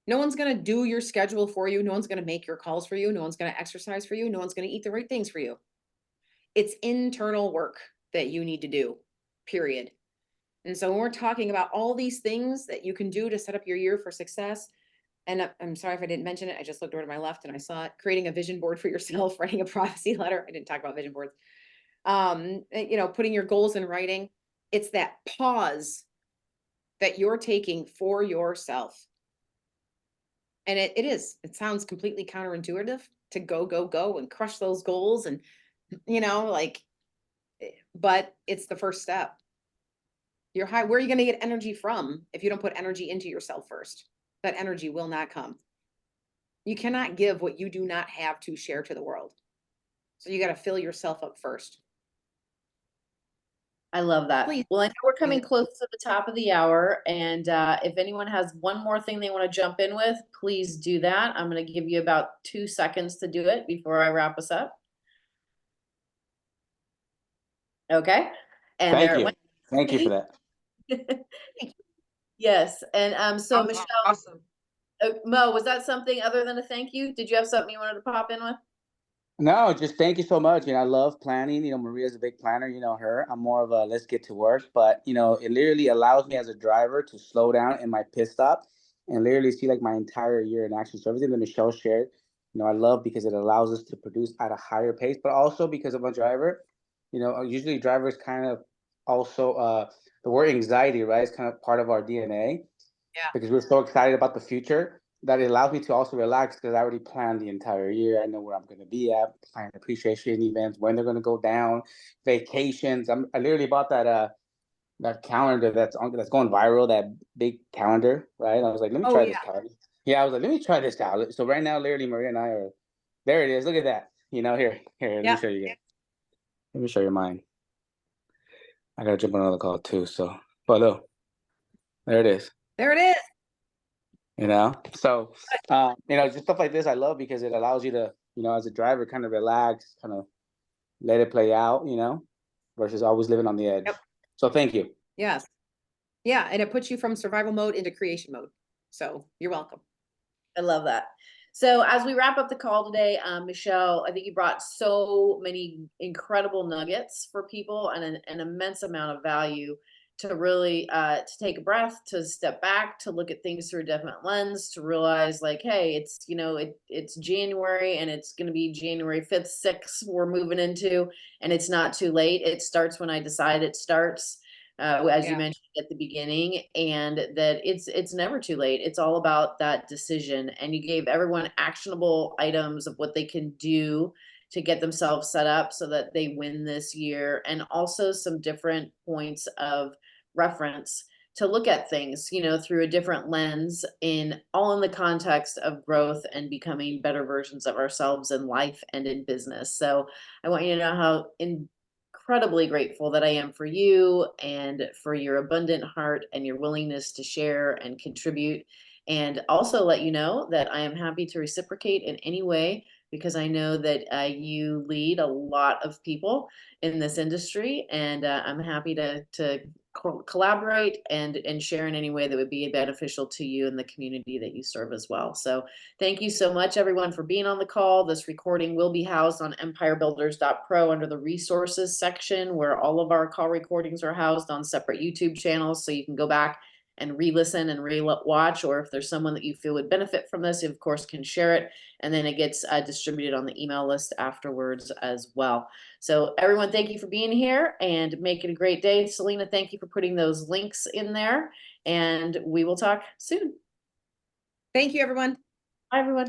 No one's going to do your schedule for you. No one's going to make your calls for you. No one's going to exercise for you. No one's going to eat the right things for you. It's internal work that you need to do, period. And so when we're talking about all these things that you can do to set up your year for success, and I'm sorry if I didn't mention it, I just looked over to my left and I saw it, creating a vision board for yourself, writing a prophecy letter. I didn't talk about vision boards. Putting your goals in writing. It's that pause that you're taking for yourself. And it sounds completely counterintuitive to go and crush those goals. And, but it's the first step. Where are you going to get energy from if you don't put energy into yourself first? That energy will not come. You cannot give what you do not have to share to the world. So you got to fill yourself up first. I love that. Please. Well, I know we're coming close to the top of the hour, and if anyone has one more thing they want to jump in with, please do that. I'm going to give you about 2 seconds to do it before I wrap us up. Okay. And Thank you. Thank you for that. Yes. And so Michelle, Awesome. Mo, was that something other than a thank you? Did you have something you wanted to pop in with? No, just thank you so much. I love planning. Maria's a big planner, her. I'm more of a let's get to work. But, it literally allows me as a driver to slow down in my pit stop and literally see like my entire year in action. So everything that Michelle shared, I love, because it allows us to produce at a higher pace, but also because I'm a driver, You know, usually drivers kind of also, the word anxiety, right, is kind of part of our DNA. Yeah. Because we're so excited about the future that it allows me to also relax because I already planned the entire year. I know where I'm going to be at, plan appreciation events, when they're going to go down, vacations. I literally bought that calendar that's going viral, that big calendar, right? I was like, let me Oh, try yeah. this calendar. Yeah, I was like, let me try this out. So right now, literally, Maria and I are there. It is. Look at that. You know, here, let me Yeah. show you guys. Let me show you mine. I gotta jump on another call too. So, but look, there it is. There it is. You know, so you know, just stuff like this I love because it allows you to, you know, as a driver, kind of relax, kind of let it play out, you know, versus always living on the edge. Yep. So thank you. Yes. Yeah, and it puts you from survival mode into creation mode. So you're welcome. I love that. So as we wrap up the call today, Michelle, I think you brought so many incredible nuggets for people and an immense amount of value to really to take a breath, to step back, to look at things through a different lens, to realize like, hey, it's, you know, it's January and it's going to be January 5th, 6th we're moving into, and it's not too late. It starts when I decide it starts. As you Yeah. mentioned at the beginning, and that it's never too late. It's all about that decision. And you gave everyone actionable items of what they can do to get themselves set up so that they win this year, and also some different points of reference to look at things, you know, through a different lens, in all in the context of growth and becoming better versions of ourselves in life and in business. So I want you to know how incredibly grateful that I am for you and for your abundant heart and your willingness to share and contribute. And also let you know that I am happy to reciprocate in any way, because I know that you lead a lot of people in this industry, and I'm happy to collaborate and share in any way that would be beneficial to you and the community that you serve as well. So thank you so much, everyone, for being on the call. This recording will be housed on empirebuilders.pro under the resources section, where all of our call recordings are housed on separate YouTube channels. So you can go back and re-listen and re-watch, or if there's someone that you feel would benefit from this, you of course can share it. And then it gets distributed on the email list afterwards as well. So everyone, thank you for being here and make it a great day. Selena, thank you for putting those links in there, and we will talk soon. Thank you, everyone. Bye, everyone.